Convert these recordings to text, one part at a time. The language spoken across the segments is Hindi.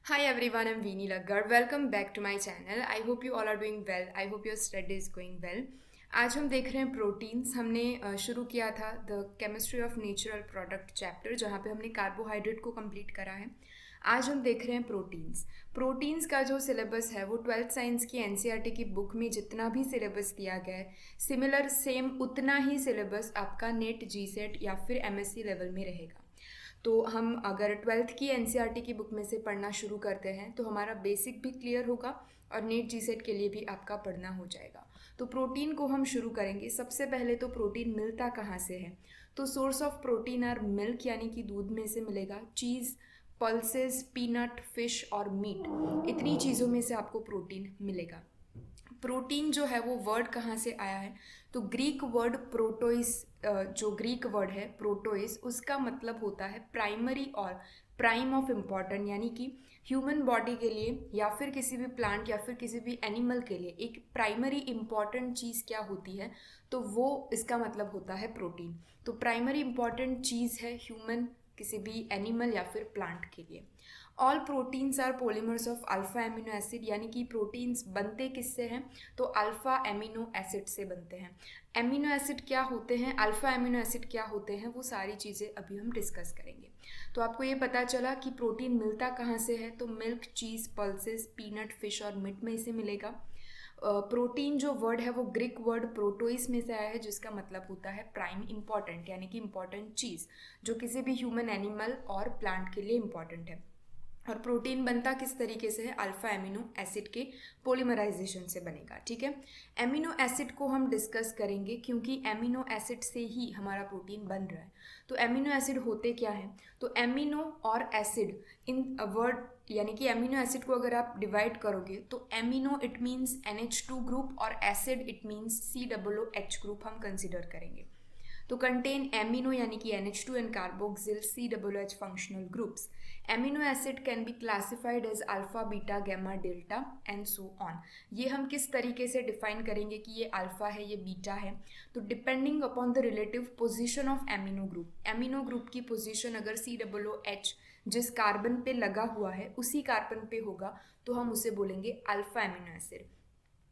Hi everyone, I'm Veeni Lagar. Welcome back to my channel. I hope you all are doing well. I hope your study is going well. आज हम देख रहे हैं प्रोटीन्स. हमने शुरू किया था the chemistry of natural product chapter, जहाँ पे हमने कार्बोहाइड्रेट को कंप्लीट करा है. आज हम देख रहे हैं प्रोटीन्स. प्रोटीन्स का जो सिलेबस है वो ट्वेल्थ साइंस की एनसीईआरटी की बुक में जितना भी सिलेबस दिया गया है, सिमिलर सेम उतना ही सिलेबस आपका नेट जीसेट या फिर एमएससी लेवल में रहेगा. तो हम अगर ट्वेल्थ की एनसीईआरटी की बुक में से पढ़ना शुरू करते हैं तो हमारा बेसिक भी क्लियर होगा और नेट जीसेट के लिए भी आपका पढ़ना हो जाएगा. तो प्रोटीन को हम शुरू करेंगे. सबसे पहले तो प्रोटीन मिलता कहाँ से है? तो source of protein are milk, यानी कि दूध में से मिलेगा. चीज़, पल्सेस, पीनट, फिश और मीट, इतनी चीज़ों में से आपको प्रोटीन मिलेगा. प्रोटीन जो है वो वर्ड कहाँ से आया है? तो ग्रीक वर्ड प्रोटोइस, जो ग्रीक वर्ड है प्रोटोइस, उसका मतलब होता है प्राइमरी और प्राइम ऑफ इम्पॉर्टेंट, यानी कि ह्यूमन बॉडी के लिए या फिर किसी भी प्लांट या फिर किसी भी एनिमल के लिए एक प्राइमरी इम्पॉर्टेंट चीज़ क्या होती है, तो वो इसका मतलब होता है प्रोटीन. तो प्राइमरी इम्पॉर्टेंट चीज़ है ह्यूमन, किसी भी एनिमल या फिर प्लांट के लिए. All proteins are polymers of alpha amino acid, यानी कि प्रोटीन्स बनते किससे हैं? तो अल्फा एमिनो एसिड से बनते हैं. एमिनो एसिड क्या होते हैं, अल्फा एमिनो एसिड क्या होते हैं, वो सारी चीज़ें अभी हम डिस्कस करेंगे. तो आपको ये पता चला कि प्रोटीन मिलता कहाँ से है? तो मिल्क, चीज़, पल्सेस, पीनट, फिश और मीट में इसे मिलेगा. प्रोटीन जो वर्ड है वो ग्रीक वर्ड प्रोटोइस में से आया है, जिसका मतलब होता है प्राइम इंपॉर्टेंट, यानी कि इंपॉर्टेंट चीज़ जो किसी भी ह्यूमन, एनिमल और प्लांट के लिए इंपॉर्टेंट है. और प्रोटीन बनता किस तरीके से है? अल्फा एमिनो एसिड के पॉलीमराइजेशन से बनेगा. ठीक है. एमिनो एसिड को हम डिस्कस करेंगे क्योंकि एमिनो एसिड से ही हमारा प्रोटीन बन रहा है. तो एमिनो एसिड होते क्या हैं? तो एमिनो और एसिड इन वर्ड, यानी कि एमिनो एसिड को अगर आप डिवाइड करोगे तो amino it means NH2 group और acid it means COOH group हम कंसिडर करेंगे. तो कंटेन एमिनो, यानी कि NH2 and carboxyl COOH functional groups. Amino acid can be classified as alpha, beta, gamma, delta and so on. ये हम किस तरीके से डिफाइन करेंगे कि ये अल्फा है, ये बीटा है? तो depending upon the relative position of amino group. Amino group की पोजीशन अगर COOH जिस कार्बन पे लगा हुआ है उसी कार्बन पे होगा तो हम उसे बोलेंगे अल्फा एमिनो एसिड.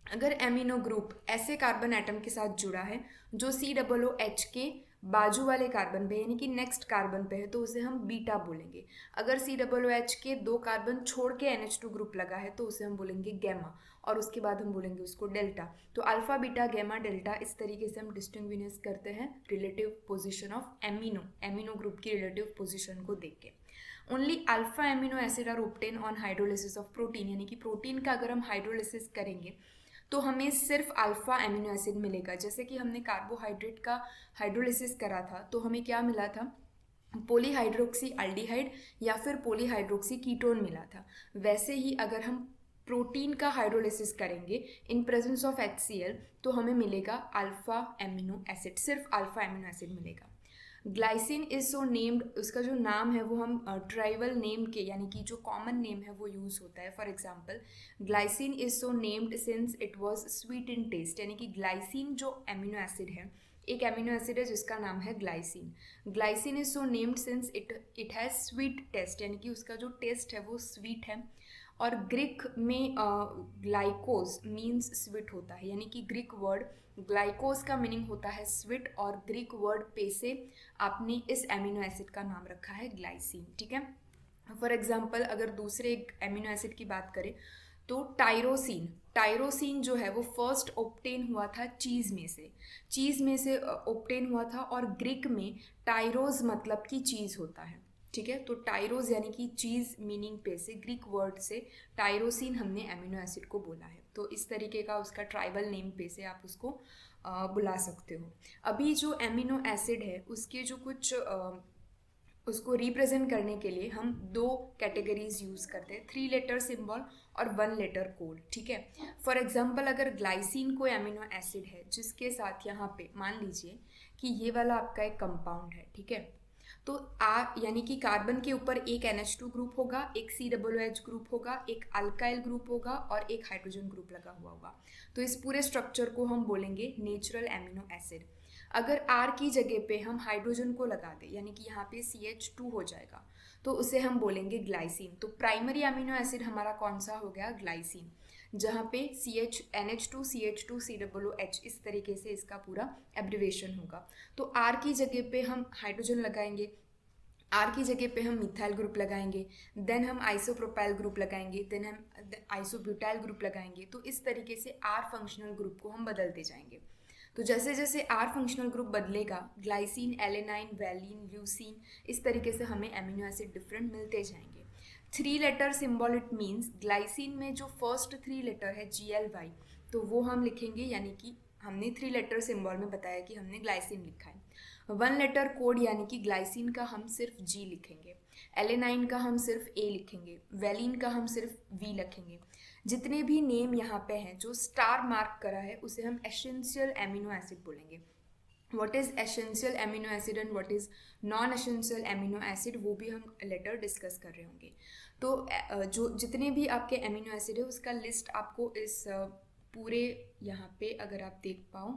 अगर एमिनो ग्रुप ऐसे कार्बन एटम के साथ जुड़ा है जो COOH के बाजू वाले कार्बन पे, यानी कि नेक्स्ट कार्बन पे है, तो उसे हम बीटा बोलेंगे. अगर COOH के 2 कार्बन छोड़ के NH2 ग्रुप लगा है तो उसे हम बोलेंगे गैमा, और उसके बाद हम बोलेंगे उसको डेल्टा. तो अल्फा, बीटा, गैमा, डेल्टा, इस तरीके से हम डिस्टिंग्विश करते हैं relative position of amino group की रिलेटिव पोजिशन को देख के. Only alpha amino acid are obtain on hydrolysis of protein, यानी कि प्रोटीन का अगर हम हाइड्रोलिसिस करेंगे तो हमें सिर्फ अल्फा एमिनो एसिड मिलेगा. जैसे कि हमने कार्बोहाइड्रेट का हाइड्रोलिसिस करा था तो हमें क्या मिला था? पॉलीहाइड्रोक्सी अल्डिहाइड या फिर पॉलीहाइड्रोक्सी कीटोन मिला था. वैसे ही अगर हम प्रोटीन का हाइड्रोलिसिस करेंगे इन प्रेजेंस ऑफ HCl तो हमें मिलेगा अल्फा एमिनो एसिड, सिर्फ अल्फा एमिनो एसिड मिलेगा. ग्लाइसिन इज सो नेम्ड, उसका जो नाम है वो हम ट्राइबल नेम के, यानी कि जो कॉमन नेम है वो यूज़ होता है. For example, glycine is so named since it was sweet in taste, यानी कि ग्लाइसिन जो एमिनो एसिड है, एक एमिनो एसिड है जिसका नाम है glycine. Glycine is so named since it has sweet taste, यानी कि उसका जो टेस्ट है वो स्वीट है. और ग्रीक में ग्लाइकोज मीन्स स्वीट होता है, यानी कि ग्रीक वर्ड ग्लाइकोज का मीनिंग होता है स्वीट, और ग्रीक वर्ड पे से आपने इस एमिनो एसिड का नाम रखा है ग्लाइसिन. ठीक है. फॉर एग्जाम्पल, अगर दूसरे एक एमिनो एसिड की बात करें तो टायरोसिन जो है वो फर्स्ट ऑब्टेन हुआ था चीज़ में से ऑब्टेन हुआ था, और ग्रीक में टायरोज मतलब कि चीज़ होता है. ठीक है. तो टायरोज यानी कि चीज़ मीनिंग पे से ग्रीक वर्ड से टायरोसिन हमने एमिनो एसिड को बोला है. तो इस तरीके का उसका ट्राइबल नेम पे से आप उसको बुला सकते हो. अभी जो एमिनो एसिड है उसके जो कुछ उसको रिप्रेजेंट करने के लिए हम 2 कैटेगरीज यूज़ करते हैं, 3 लेटर सिंबल और 1 लेटर कोड. ठीक है. फॉर एग्जांपल, अगर ग्लाइसिन कोई एमिनो एसिड है जिसके साथ यहाँ पे मान लीजिए कि ये वाला आपका एक कंपाउंड है. ठीक है. तो यानी कि कार्बन के ऊपर एक NH2 ग्रुप होगा, एक COOH ग्रुप होगा, एक अल्काइल ग्रुप होगा और एक हाइड्रोजन ग्रुप लगा हुआ होगा. तो इस पूरे स्ट्रक्चर को हम बोलेंगे नेचुरल एमिनो एसिड. अगर R की जगह पे हम हाइड्रोजन को लगा दें, यानी कि यहाँ पे CH2 हो जाएगा, तो उसे हम बोलेंगे ग्लाइसिन। तो प्राइमरी अमीनो एसिड हमारा कौन सा हो गया? ग्लाइसिन, जहाँ पे NH2CH2COOH इस तरीके से इसका पूरा एब्रिवेशन होगा। तो R की जगह पे हम हाइड्रोजन लगाएंगे, आर की जगह पे हम मिथाइल ग्रुप लगाएंगे, देन हम आइसोप्रोपाइल ग्रुप लगाएंगे, देन हम आइसोब्यूटाइल ग्रुप लगाएंगे। तो इस तरीके से आर फंक्शनल ग्रुप को हम बदलते जाएंगे। तो जैसे जैसे आर फंक्शनल ग्रुप बदलेगा, ग्लाइसिन, एलेनाइन, वैलिन, ल्यूसीन, इस तरीके से हमें एमिनो एसिड डिफरेंट मिलते जाएंगे। 3 letter symbol, it means glycine में जो फर्स्ट 3 लेटर है GLY, तो वो हम लिखेंगे, यानी कि हमने 3 लेटर सिंबल में बताया कि हमने ग्लाइसिन लिखा है। 1 लेटर कोड यानी कि ग्लाइसिन का हम सिर्फ G लिखेंगे, एलेनाइन का हम सिर्फ A लिखेंगे, वैलिन का हम सिर्फ V लिखेंगे। जितने भी नेम यहाँ पे हैं जो स्टार मार्क करा है उसे हम एसेंशियल एमिनो एसिड बोलेंगे। What is essential amino acid and what is non essential amino acid, वो भी हम लेटर डिस्कस कर रहे होंगे। तो जो जितने भी आपके एमिनो एसिड है उसका लिस्ट आपको इस पूरे यहाँ पे अगर आप देख पाओ,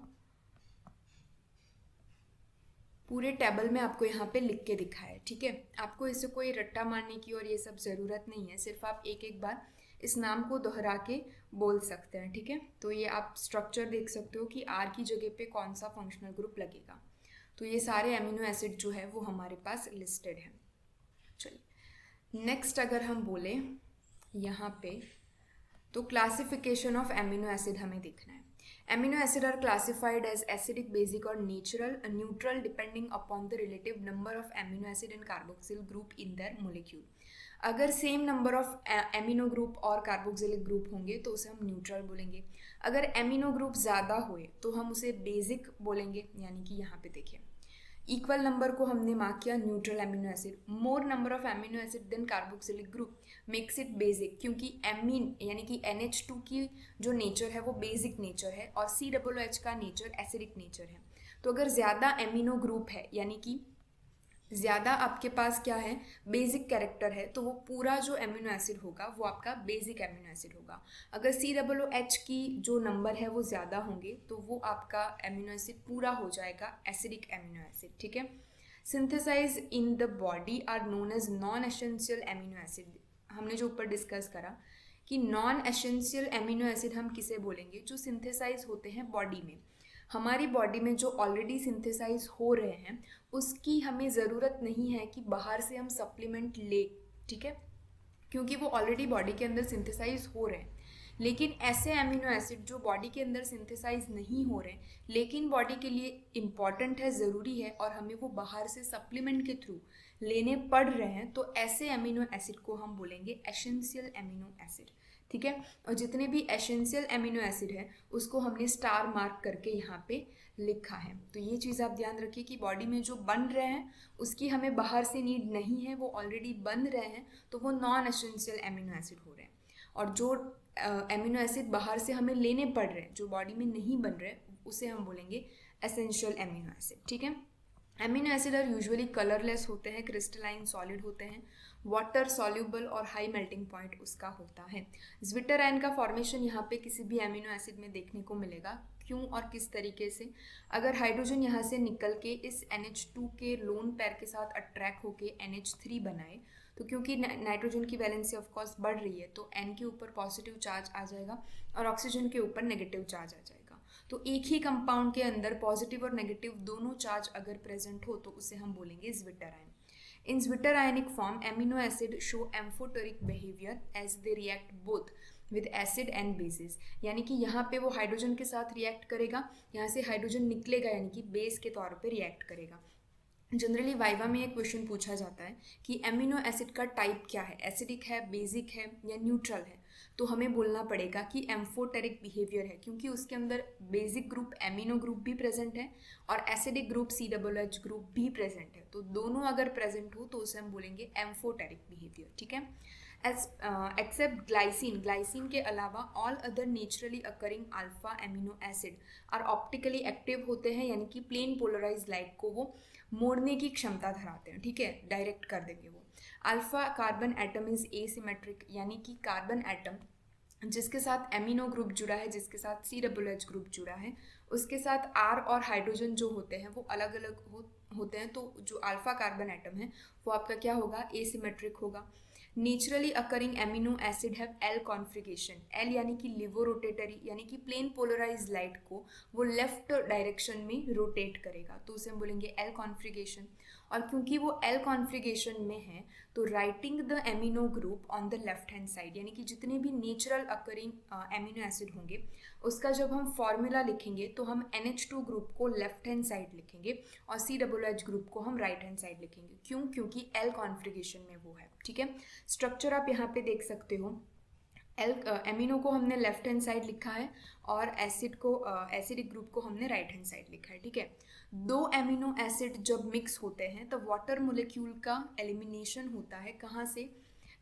पूरे टेबल में आपको यहाँ पे लिख के दिखा है, ठीक है। आपको इसे कोई रट्टा मारने की और ये सब ज़रूरत नहीं है, सिर्फ आप एक एक बार इस नाम को दोहरा के बोल सकते हैं, ठीक है। तो ये आप स्ट्रक्चर देख सकते हो कि आर की जगह पे कौन सा फंक्शनल ग्रुप लगेगा। तो ये सारे एमिनो एसिड जो है वो हमारे पास लिस्टेड है। चलिए नेक्स्ट अगर हम बोले यहाँ पे, तो क्लासिफिकेशन ऑफ एमिनो एसिड हमें देखना है। Amino acid are classified as acidic, basic or neutral depending upon the relative number of amino acid and carboxyl group in their molecule. अगर same number of amino group और कार्बोक्सिलिक ग्रुप होंगे तो उसे हम न्यूट्रल बोलेंगे। अगर एमिनो ग्रुप ज़्यादा हुए तो हम उसे बेसिक बोलेंगे, यानी कि यहाँ पे देखिए इक्वल नंबर को हमने मार्क किया neutral amino acid. More number of amino acid than carboxylic group makes it basic, क्योंकि एमीन यानी कि NH2 की जो नेचर है वो बेसिक नेचर है और COOH का नेचर एसिडिक नेचर है। तो अगर ज़्यादा एमिनो ग्रुप है यानी कि ज़्यादा आपके पास क्या है, बेसिक कैरेक्टर है, तो वो पूरा जो एमिनो एसिड होगा वो आपका बेसिक एमिनो एसिड होगा। अगर COOH की जो नंबर है वो ज़्यादा होंगे तो वो आपका एमिनो एसिड पूरा हो जाएगा एसिडिक एमिनो एसिड, ठीक है। Synthesise in the body are known as non essential amino acid. हमने जो ऊपर डिस्कस करा कि नॉन एसेंशियल एमिनो एसिड हम किसे बोलेंगे, जो सिंथेसाइज होते हैं बॉडी में। हमारी बॉडी में जो ऑलरेडी सिंथेसाइज हो रहे हैं उसकी हमें ज़रूरत नहीं है कि बाहर से हम सप्लीमेंट ले, ठीक है, क्योंकि वो ऑलरेडी बॉडी के अंदर सिंथेसाइज हो रहे हैं। लेकिन ऐसे एमिनो एसिड जो बॉडी के अंदर सिंथेसाइज नहीं हो रहे लेकिन बॉडी के लिए इम्पॉर्टेंट है, ज़रूरी है, और हमें वो बाहर से सप्लीमेंट के थ्रू लेने पड़ रहे हैं, तो ऐसे एमिनो एसिड को हम बोलेंगे एसेंशियल एमिनो एसिड, ठीक है। और जितने भी एसेंशियल एमिनो एसिड है उसको हमने स्टार मार्क करके यहाँ पे लिखा है। तो ये चीज़ आप ध्यान रखिए कि बॉडी में जो बन रहे हैं उसकी हमें बाहर से नीड नहीं है, वो ऑलरेडी बन रहे हैं तो वो नॉन एसेंशियल एमिनो एसिड हो रहे हैं। और जो एमिनो एसिड बाहर से हमें लेने पड़ रहे हैं जो बॉडी में नहीं बन रहे उसे हम बोलेंगे एसेंशियल एमिनो एसिड, ठीक है। Amino acid are usually colourless होते हैं, क्रिस्टलाइन सॉलिड होते हैं, वाटर सॉल्यूबल और हाई मेल्टिंग पॉइंट उसका होता है। ज्विटर आयन का फॉर्मेशन यहाँ पे किसी भी एमिनो एसिड में देखने को मिलेगा। क्यों और किस तरीके से? अगर हाइड्रोजन यहाँ से निकल के इस NH2 के लोन पैर के साथ अट्रैक्ट होके NH3 बनाए, तो क्योंकि नाइट्रोजन की वैलेंसी ऑफकोर्स बढ़ रही है तो N के ऊपर पॉजिटिव चार्ज आ जाएगा और ऑक्सीजन के ऊपर नेगेटिव चार्ज आ जाएगा। तो एक ही कंपाउंड के अंदर पॉजिटिव और नेगेटिव दोनों चार्ज अगर प्रेजेंट हो तो उसे हम बोलेंगे zwitter ion. In zwitter ionic form, amino acid show amphoteric behavior as they react both with acid and bases। यानी कि यहाँ पे वो हाइड्रोजन के साथ रिएक्ट करेगा, यहाँ से हाइड्रोजन निकलेगा यानी कि बेस के तौर पे रिएक्ट करेगा। जनरली वाइवा में एक क्वेश्चन पूछा जाता है कि एमिनो एसिड का टाइप क्या है, एसिडिक है, बेसिक है या न्यूट्रल है, तो हमें बोलना पड़ेगा कि एम्फोटेरिक बिहेवियर है, क्योंकि उसके अंदर बेसिक ग्रुप एमिनो ग्रुप भी प्रेजेंट है और एसिडिक ग्रुप COOH ग्रुप भी प्रेजेंट है। तो दोनों अगर प्रेजेंट हो तो उसे हम बोलेंगे एम्फोटेरिक बिहेवियर, ठीक है। एक्सेप्ट ग्लाइसिन, ग्लाइसिन के अलावा all other naturally occurring alpha amino acid are optically active होते हैं, यानी कि प्लेन पोलराइज लाइट को वो मोड़ने की क्षमता धराते हैं, ठीक है, डायरेक्ट कर देंगे वो। Alpha carbon atom is asymmetric, यानी कि कार्बन एटम जिसके साथ एमिनो ग्रुप जुड़ा है, जिसके साथ COOH ग्रुप जुड़ा है, उसके साथ R और हाइड्रोजन जो होते हैं वो अलग अलग होते हैं तो जो अल्फा कार्बन एटम है वो आपका क्या होगा, एसिमेट्रिक होगा। Naturally occurring amino acid have L configuration, L यानी कि लिवो रोटेटरी, यानी कि प्लेन पोलराइज लाइट को वो लेफ्ट डायरेक्शन में रोटेट करेगा, तो उसे हम बोलेंगे एल कॉन्फिगरेशन। और क्योंकि वो एल कॉन्फिगरेशन में है तो writing the amino group on the left hand side, यानी कि जितने भी नेचुरल अकरिंग एमिनो एसिड होंगे उसका जब हम फॉर्मूला लिखेंगे तो हम NH2 ग्रुप को लेफ्ट हैंड साइड लिखेंगे और COOH ग्रुप को हम राइट हैंड साइड लिखेंगे। क्यों? क्योंकि एल कॉन्फिगरेशन में वो है। ठीक है, स्ट्रक्चर आप यहाँ पे देख सकते हो। एमिनो को हमने लेफ्ट हैंड साइड लिखा है और एसिडिक ग्रुप को हमने राइट हैंड साइड लिखा है। ठीक है, दो एमिनो एसिड जब मिक्स होते हैं तब वाटर मोलिक्यूल का एलिमिनेशन होता है। कहाँ से?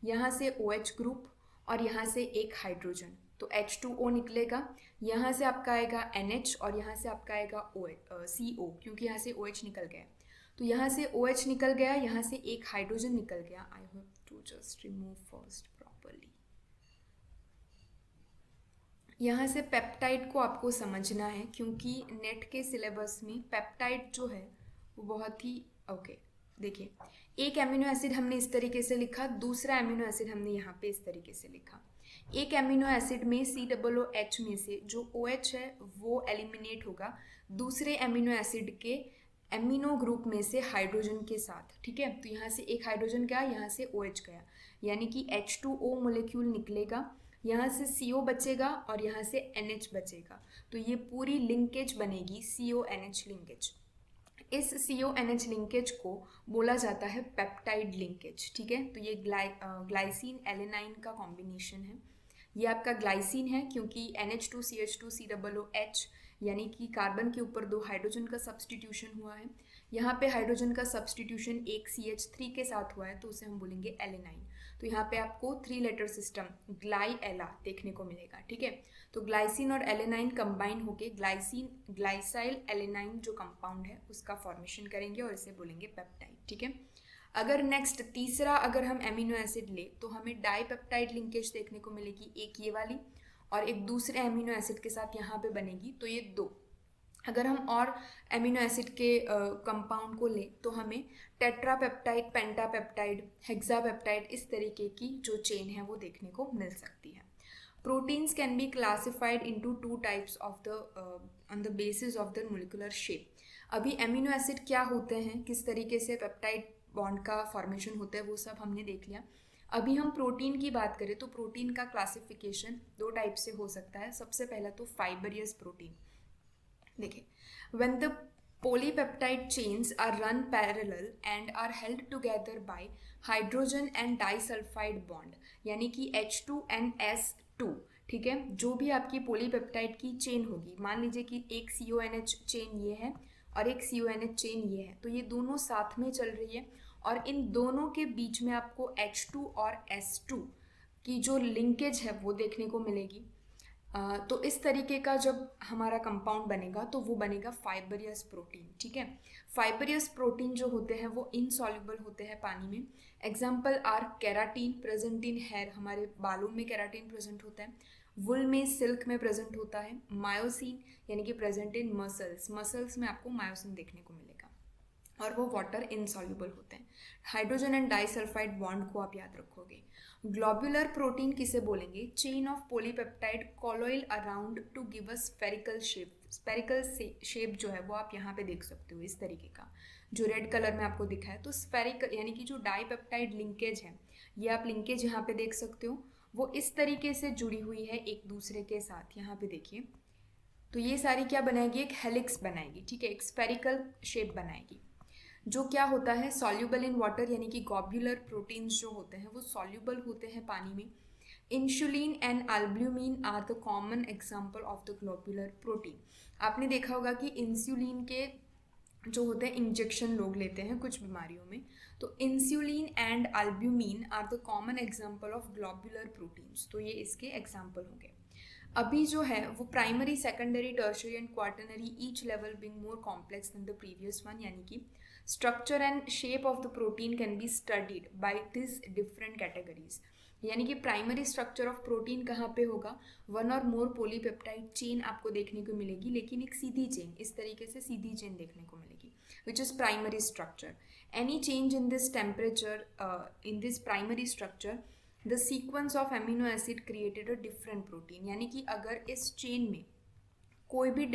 यहाँ से OH ग्रुप और यहाँ से एक हाइड्रोजन, तो H2O निकलेगा। यहाँ से आपका आएगा NH और यहाँ से आपका आएगा CO, क्योंकि यहाँ से OH निकल गया। तो यहाँ से OH निकल गया, यहाँ से एक हाइड्रोजन निकल गया। I have to just remove first properly. यहाँ से पेप्टाइड को आपको समझना है, क्योंकि नेट के सिलेबस में पेप्टाइड जो है वो बहुत ही देखिए, एक एमिनो एसिड हमने इस तरीके से लिखा, दूसरा एमिनो एसिड हमने यहाँ पे इस तरीके से लिखा। एक एमिनो एसिड में COOH में से जो OH है वो एलिमिनेट होगा दूसरे एमिनो एसिड के एमिनो ग्रुप में से हाइड्रोजन के साथ। ठीक है, तो यहाँ से एक हाइड्रोजन गया, यहाँ से OH गया, यानी कि H2O मोलिक्यूल निकलेगा, यहाँ से CO बचेगा और यहाँ से NH बचेगा। तो ये पूरी लिंकेज बनेगी CONH लिंकेज। इस CONH लिंकेज को बोला जाता है पेप्टाइड लिंकेज। ठीक है, तो ये ग्लाइसिन एलेनाइन का कॉम्बिनेशन है। ये आपका ग्लाइसिन है क्योंकि NH2CH2COOH यानी कि कार्बन के ऊपर दो हाइड्रोजन का सब्सटीट्यूशन हुआ है। यहाँ पे हाइड्रोजन का सब्सटीट्यूशन एक CH3 के साथ हुआ है, तो उसे हम बोलेंगे एलेनाइन। तो यहाँ पे आपको 3 लेटर सिस्टम ग्लाइएला देखने को मिलेगा। ठीक है, तो ग्लाइसिन और एलेनाइन कंबाइन होके ग्लाइसाइल एलेनाइन जो कंपाउंड है उसका फॉर्मेशन करेंगे और इसे बोलेंगे पेप्टाइड। ठीक है, अगर नेक्स्ट तीसरा अगर हम एमिनो एसिड ले तो हमें डाइपेप्टाइड लिंकेज देखने को मिलेगी, एक ये वाली और एक दूसरे एमिनो एसिड के साथ यहाँ पे बनेगी, तो ये दो। अगर हम और एमिनो एसिड के कंपाउंड को ले तो हमें टेट्रापेप्टाइड, पेंटापेप्टाइड, हेक्सापेप्टाइड, इस तरीके की जो चेन है वो देखने को मिल सकती है। Proteins can be classified into 2 types of the on the basis of the molecular shape. अभी एमिनो एसिड क्या होते हैं, किस तरीके से पेप्टाइड बॉन्ड का फॉर्मेशन होता है, वो सब हमने देख लिया। अभी हम प्रोटीन की बात करें तो प्रोटीन का क्लासिफिकेशन 2 टाइप से हो सकता है। सबसे पहला तो फाइबरियस प्रोटीन। देखिए, when the polypeptide chains are run parallel and are held together by hydrogen and disulfide bond, यानी कि H2NS2। ठीक है, जो भी आपकी पोलीपेप्टाइड की चेन होगी, मान लीजिए कि एक CONH चेन ये है और एक CONH चेन ये है, तो ये दोनों साथ में चल रही है और इन दोनों के बीच में आपको H2 और S2 की जो लिंकेज है वो देखने को मिलेगी। तो इस तरीके का जब हमारा कंपाउंड बनेगा तो वो बनेगा फाइबरियस प्रोटीन। ठीक है, फाइबरियस प्रोटीन जो होते हैं वो इनसॉल्युबल होते हैं पानी में। Example are keratin, present in hair, हमारे बालों में केराटीन प्रेजेंट होता है, वुल में, सिल्क में प्रेजेंट होता है, मायोसिन यानी कि प्रेजेंट इन मसल्स में आपको मायोसिन देखने को मिलेगा और वो वाटर इनसॉल्युबल होते हैं। हाइड्रोजन एंड डाइसल्फाइड बॉन्ड को आप याद रखोगे। ग्लोबुलर प्रोटीन किसे बोलेंगे? Chain of polypeptide coiled around to give a spherical shape. Spherical shape जो है वो आप यहाँ पे देख सकते हो, इस तरीके का जो रेड कलर में आपको दिखा है। तो स्फेरिकल यानी कि जो डाइपेप्टाइड लिंकेज है, ये आप लिंकेज यहाँ पे देख सकते हो, वो इस तरीके से जुड़ी हुई है एक दूसरे के साथ। यहाँ पे देखिए, तो ये सारी क्या बनाएगी? एक हेलिक्स बनाएगी। ठीक है, एक स्फेरिकल शेप बनाएगी। जो क्या होता है, सॉल्यूबल इन वाटर, यानी कि ग्लोब्यूलर प्रोटीन्स जो होते हैं वो सॉल्यूबल होते हैं पानी में। Insulin and albumin are the common example of the globular protein. आपने देखा होगा कि इंसुलिन के जो होते हैं इंजेक्शन लोग लेते हैं कुछ बीमारियों में, तो insulin and albumin are the common example of globular proteins, तो ये इसके एग्जाम्पल होंगे। अभी जो है वो primary, secondary, tertiary and quaternary, each level being more complex than the previous one, यानी कि structure and shape of the protein can be studied by this different categories. यानी कि प्राइमरी स्ट्रक्चर ऑफ प्रोटीन कहाँ पे होगा? वन और मोर पॉलीपेप्टाइड चेन आपको देखने को मिलेगी, लेकिन एक सीधी चेन, इस तरीके से सीधी चेन देखने को मिलेगी। which is primary structure. Any change in this temperature, in this primary structure, the sequence of amino acid created a different protein. यानी कि अगर इस चेन में कोई भी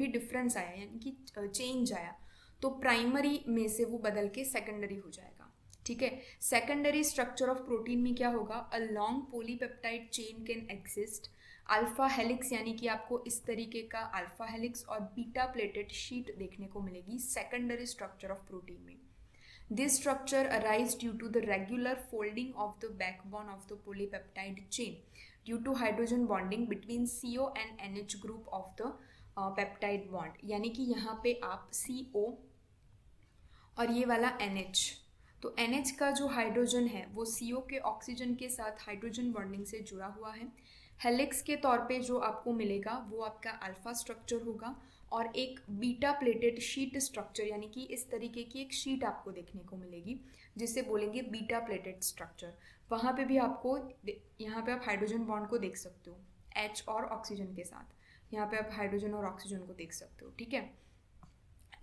डिफरेंस आया यानी कि चेंज आया, तो प्राइमरी में से वो बदल के सेकेंडरी हो जाएगा. ठीक है. सेकेंडरी स्ट्रक्चर ऑफ प्रोटीन में क्या होगा, a long polypeptide chain can exist. Alpha helix यानी कि आपको इस तरीके का अल्फा हेलिक्स और बीटा प्लेटेड शीट देखने को मिलेगी सेकेंडरी स्ट्रक्चर ऑफ प्रोटीन में. This structure arises due to the regular folding of the backbone of the polypeptide chain due to hydrogen bonding between CO and NH group of the peptide bond. यानी कि यहाँ पे आप CO और ये वाला NH, तो NH का जो हाइड्रोजन है वो CO के ऑक्सीजन के साथ हाइड्रोजन बॉन्डिंग से जुड़ा हुआ है. हेलिक्स के तौर पे जो आपको मिलेगा वो आपका अल्फा स्ट्रक्चर होगा और एक बीटा प्लेटेड शीट स्ट्रक्चर यानी कि इस तरीके की एक शीट आपको देखने को मिलेगी जिसे बोलेंगे बीटा प्लेटेड स्ट्रक्चर. वहाँ पे भी आपको, यहाँ पे आप हाइड्रोजन बॉन्ड को देख सकते हो H और ऑक्सीजन के साथ. यहाँ पे आप हाइड्रोजन और ऑक्सीजन को देख सकते हो. ठीक है.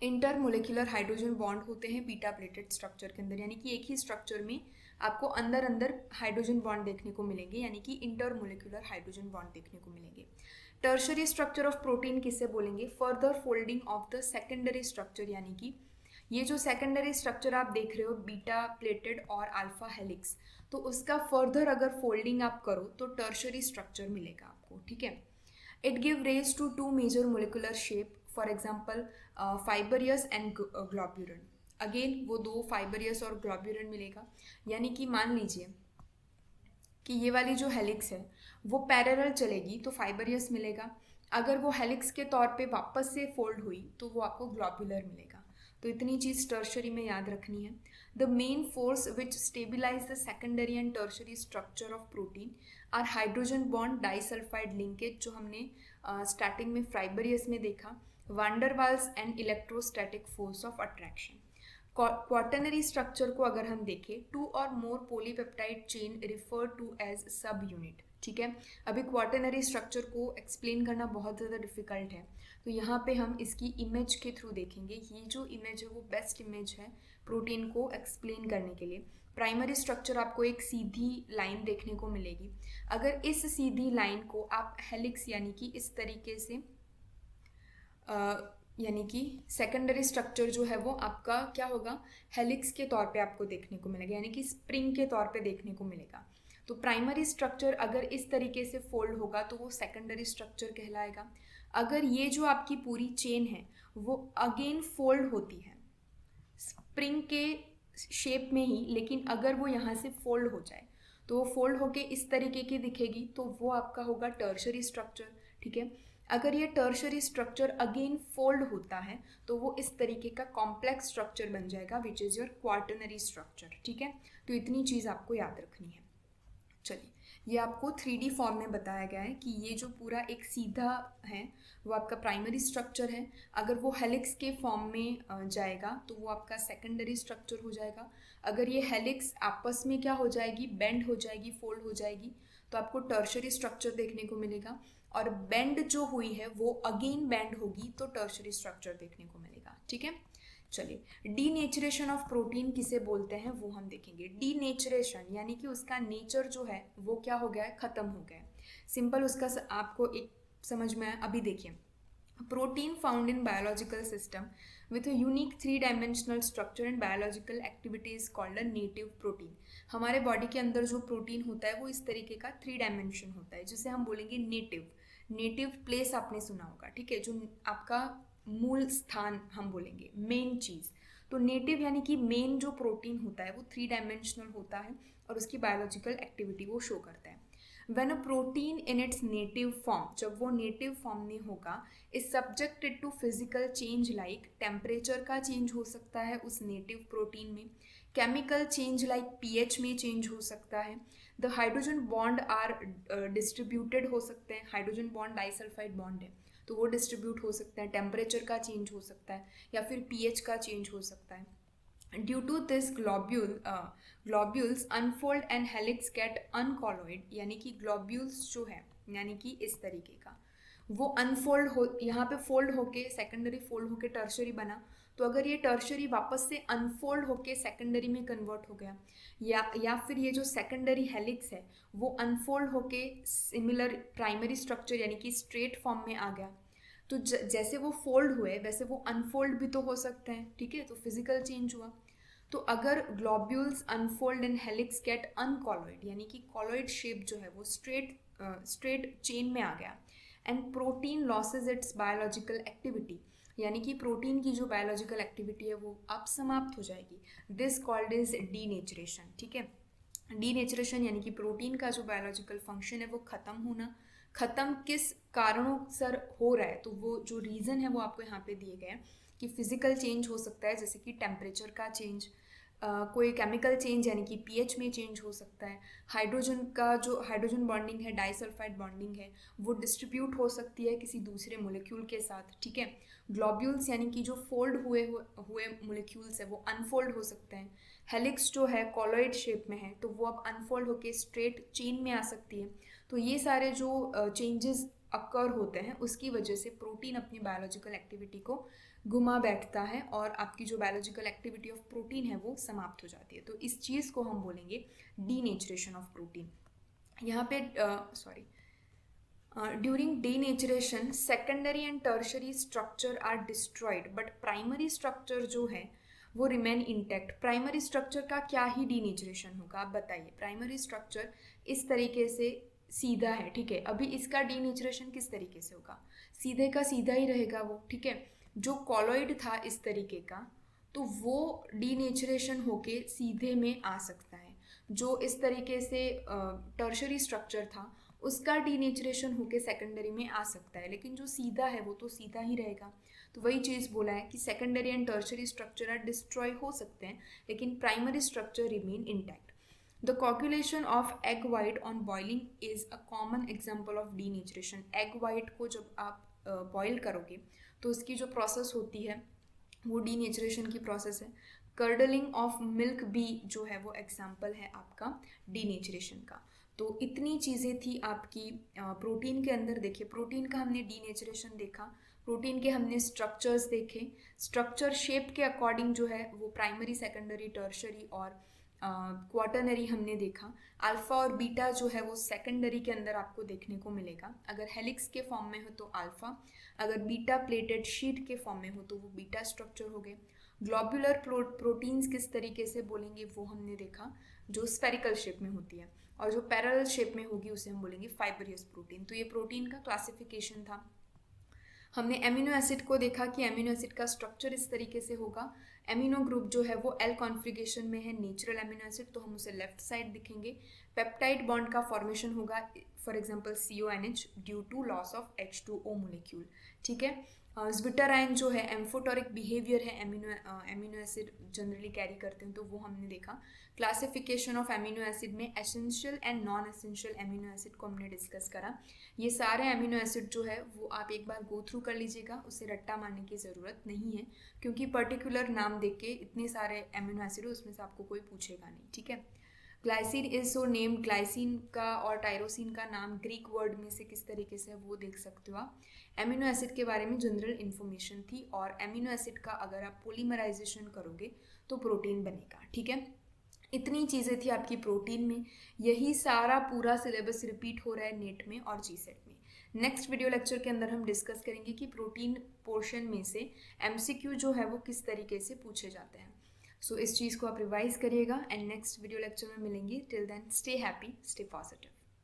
इंटरमोलिकुलर हाइड्रोजन बॉन्ड होते हैं बीटा प्लेटेड स्ट्रक्चर के अंदर, यानी कि एक ही स्ट्रक्चर में आपको अंदर अंदर हाइड्रोजन बॉन्ड देखने को मिलेंगे, यानी कि इंटरमोलिकुलर हाइड्रोजन बॉन्ड देखने को मिलेंगे. टर्शरी स्ट्रक्चर ऑफ प्रोटीन किसे बोलेंगे, further folding of the secondary structure. यानी कि ये जो सेकेंडरी स्ट्रक्चर आप देख रहे हो बीटा प्लेटेड और अल्फा हेलिक्स, तो उसका फर्दर अगर फोल्डिंग आप करो तो टर्शरी स्ट्रक्चर मिलेगा आपको. ठीक है. It give rise to two major molecular shape, for example fibrous and globulin. Again वो दो फाइबरियस और ग्लोब्यूलन मिलेगा. यानी कि मान लीजिए कि ये वाली जो हेलिक्स है वो पैरेलल चलेगी तो फाइबरियस मिलेगा. अगर वो हेलिक्स के तौर पे वापस से फोल्ड हुई तो वो आपको ग्लोब्यूलर मिलेगा. तो इतनी चीज़ टर्शरी में याद रखनी है. The main force which stabilize the secondary and tertiary structure of protein are hydrogen bond disulphide linkage, जो हमने स्टार्टिंग में फाइबरियस में देखा, van der Waals and electrostatic force of attraction. Quaternary structure को अगर हम देखें, two or more polypeptide chain refer to as subunit. ठीक है. अभी क्वाटर्नरी स्ट्रक्चर को एक्सप्लेन करना बहुत ज़्यादा डिफिकल्ट है, तो यहाँ पे हम इसकी इमेज के थ्रू देखेंगे. ये जो इमेज है वो बेस्ट इमेज है प्रोटीन को एक्सप्लेन करने के लिए. प्राइमरी स्ट्रक्चर आपको एक सीधी लाइन देखने को मिलेगी. अगर इस सीधी लाइन को आप हेलिक्स यानी कि इस तरीके से यानी कि सेकेंडरी स्ट्रक्चर जो है वो आपका क्या होगा, हेलिक्स के तौर पे आपको देखने को मिलेगा, यानी कि स्प्रिंग के तौर पे देखने को मिलेगा. तो प्राइमरी स्ट्रक्चर अगर इस तरीके से फोल्ड होगा तो वो सेकेंडरी स्ट्रक्चर कहलाएगा. अगर ये जो आपकी पूरी चेन है वो अगेन फोल्ड होती है स्प्रिंग के शेप में ही, लेकिन अगर वो यहाँ से फोल्ड हो जाए तो वो फोल्ड होके इस तरीके की दिखेगी, तो वो आपका होगा टर्शरी स्ट्रक्चर. ठीक है. अगर ये टर्शरी स्ट्रक्चर अगेन फोल्ड होता है तो वो इस तरीके का कॉम्प्लेक्स स्ट्रक्चर बन जाएगा which is your quaternary structure. ठीक है. तो इतनी चीज़ आपको याद रखनी है. चलिए, ये आपको 3D फॉर्म में बताया गया है कि ये जो पूरा एक सीधा है वो आपका प्राइमरी स्ट्रक्चर है. अगर वो हेलिक्स के फॉर्म में जाएगा तो वो आपका सेकेंडरी स्ट्रक्चर हो जाएगा. अगर ये हेलिक्स आपस में क्या हो जाएगी, बेंड हो जाएगी, फोल्ड हो जाएगी, तो आपको टर्शरी स्ट्रक्चर देखने को मिलेगा. और बेंड जो हुई है वो अगेन बेंड होगी तो टर्शरी स्ट्रक्चर देखने को मिलेगा. ठीक है. चलिए, डीनेचरेशन ऑफ प्रोटीन किसे बोलते हैं वो हम देखेंगे. डीनेचरेशन यानी कि उसका नेचर जो है वो क्या हो गया है, ख़त्म हो गया है. सिंपल उसका आपको एक समझ में आया. अभी देखिए, protein found in biological system with a unique 3-dimensional structure and biological activity is called a native protein. हमारे बॉडी के अंदर जो प्रोटीन होता है वो इस तरीके का 3 डायमेंशन होता है जिसे हम बोलेंगे नेटिव. नेटिव प्लेस आपने सुना होगा. ठीक है. जो आपका मूल स्थान हम बोलेंगे, मेन चीज़. तो नेटिव यानी कि मेन जो प्रोटीन होता है वो 3 डायमेंशनल होता है और उसकी बायोलॉजिकल एक्टिविटी वो शो करता है. When a protein in its native form, जब वो नेटिव फॉर्म में होगा, is subjected to physical change like temperature का चेंज हो सकता है उस नेटिव प्रोटीन में, केमिकल चेंज लाइक pH में चेंज हो सकता है, the hydrogen bond are distributed हो सकते हैं. हाइड्रोजन बॉन्ड डाइसल्फाइड बॉन्ड है तो वो डिस्ट्रीब्यूट हो सकता है. टेम्परेचर का चेंज हो सकता है या फिर pH का चेंज हो सकता है. Due to this, globules unfold and helix get uncolloid, यानी कि globules जो है यानी कि इस तरीके का वो अनफोल्ड हो, यहाँ पे फोल्ड होके सेकेंडरी फोल्ड होके टर्शरी बना, तो अगर ये टर्शरी वापस से अनफोल्ड होके सेकेंडरी में कन्वर्ट हो गया, या फिर ये जो सेकेंडरी हेलिक्स है वो अनफोल्ड होके सिमिलर प्राइमरी स्ट्रक्चर यानी कि स्ट्रेट फॉर्म में आ गया, तो जैसे वो फोल्ड हुए वैसे वो अनफोल्ड भी तो हो सकते हैं, ठीक है, तो फिजिकल चेंज हुआ। तो अगर globules unfold and helix get uncoiled, यानी कि कॉलॉइड शेप जो है वो स्ट्रेट चेन में आ गया, and protein losses it's biological activity, यानी कि प्रोटीन की जो बायोलॉजिकल एक्टिविटी है वो अब समाप्त हो जाएगी, दिस कॉल्ड इज डीनेचरेशन, ठीक है। डीनेचरेशन यानी कि प्रोटीन का जो बायोलॉजिकल फंक्शन है वो खत्म होना। खत्म किस कारणों सर हो रहा है, तो वो जो रीज़न है वो आपको यहाँ पे दिए गए हैं कि फिजिकल चेंज हो सकता है, जैसे कि टेम्परेचर का चेंज, कोई केमिकल चेंज यानी कि पीएच में चेंज हो सकता है, हाइड्रोजन का जो हाइड्रोजन बॉन्डिंग है, डाइसल्फाइड बॉन्डिंग है, वो डिस्ट्रीब्यूट हो सकती है किसी दूसरे मोलिक्यूल के साथ, ठीक है। ग्लोब्यूल्स यानी कि जो फोल्ड हुए मोलिक्यूल्स है वो अनफोल्ड हो सकते हैं। हेलिक्स जो है कॉलॉइड शेप में है तो वो अब अनफोल्ड होके स्ट्रेट चेन में आ सकती है। तो ये सारे जो चेंजेस अकर होते हैं उसकी वजह से प्रोटीन अपनी बायोलॉजिकल एक्टिविटी को घुमा बैठता है और आपकी जो बायोलॉजिकल एक्टिविटी ऑफ प्रोटीन है वो समाप्त हो जाती है। तो इस चीज़ को हम बोलेंगे डीनेचरेशन ऑफ प्रोटीन। यहाँ पे during denaturation secondary and tertiary structure are destroyed, but primary structure जो है वो रिमेन इंटैक्ट। प्राइमरी स्ट्रक्चर का क्या ही डीनेचरेशन होगा, आप बताइए। प्राइमरी स्ट्रक्चर इस तरीके से सीधा है, ठीक है, अभी इसका डीनेचरेशन किस तरीके से होगा, सीधे का सीधा ही रहेगा वो, ठीक है। जो कॉलॉइड था इस तरीके का तो वो डीनेचरेशन होके सीधे में आ सकता है। जो इस तरीके से टर्शरी स्ट्रक्चर था उसका डीनेचरेशन होके सेकेंडरी में आ सकता है, लेकिन जो सीधा है वो तो सीधा ही रहेगा। तो वही चीज़ बोला है कि secondary and tertiary structure are destroy हो सकते हैं लेकिन primary structure remain intact. The coagulation of egg white on boiling is a common example of denaturation. egg white को जब आप बॉयल करोगे तो उसकी जो प्रोसेस होती है वो डीनेचरेशन की प्रोसेस है। कर्डलिंग ऑफ मिल्क भी जो है वो एग्जाम्पल है आपका डीनेचरेशन का। तो इतनी चीज़ें थी आपकी प्रोटीन के अंदर। देखिए प्रोटीन का हमने डीनेचरेशन देखा, प्रोटीन के हमने स्ट्रक्चर्स देखे, स्ट्रक्चर शेप के अकॉर्डिंग जो है वो प्राइमरी, सेकेंडरी, टर्शरी और क्वाटरनरी हमने देखा। अल्फ़ा और बीटा जो है वो सेकेंडरी के अंदर आपको देखने को मिलेगा। अगर हेलिक्स के फॉर्म में हो तो अल्फ़ा, अगर बीटा प्लेटेड शीट के फॉर्म में हो तो वो बीटा स्ट्रक्चर हो गए। ग्लोब्यूलर प्रोटीन्स किस तरीके से बोलेंगे वो हमने देखा, जो स्फेरिकल शेप में होती है, और जो पैरेलल शेप में होगी उसे हम बोलेंगे फाइब्रियस प्रोटीन। तो ये प्रोटीन का क्लासिफिकेशन था। हमने एमिनो एसिड को देखा कि एमिनो एसिड का स्ट्रक्चर इस तरीके से होगा। एमिनो ग्रुप जो है वो एल कॉन्फ़िगरेशन में है, नेचुरल एमिनो एसिड, तो हम उसे लेफ्ट साइड दिखेंगे। पेप्टाइड बॉन्ड का फॉर्मेशन होगा, for example CONH due to loss of H2O molecule, ठीक है। ज्विटराइन जो है एम्फोटोरिक बिहेवियर है, एमिनो एसिड जनरली कैरी करते हैं, तो वो हमने देखा। क्लासिफिकेशन ऑफ एमिनो एसिड में essential and non essential amino acid को हमने डिस्कस करा। ये सारे एमिनो एसिड जो है वो आप एक बार गो थ्रू कर लीजिएगा, उसे रट्टा मारने की ज़रूरत नहीं है क्योंकि पर्टिकुलर नाम देख के इतने सारे एमिनो एसिड है उसमें से आपको कोई पूछेगा नहीं, ठीक है। Glycine is so named, glycine का और टायरोसिन का नाम ग्रीक वर्ड में से किस तरीके से है वो देख सकते हो आप। एमिनो एसिड के बारे में जनरल इन्फॉर्मेशन थी, और एमिनो एसिड का अगर आप पोलीमराइजेशन करोगे तो प्रोटीन बनेगा, ठीक है। इतनी चीज़ें थी आपकी प्रोटीन में। यही सारा पूरा सिलेबस रिपीट हो रहा है नेट में और जीसेट में। नेक्स्ट वीडियो लेक्चर के अंदर हम डिस्कस करेंगे कि प्रोटीन पोर्शन में से MCQ जो है वो किस तरीके से पूछे जाते हैं। सो इस चीज़ को आप रिवाइज करिएगा एंड नेक्स्ट वीडियो लेक्चर में मिलेंगे। Till then stay happy, stay positive.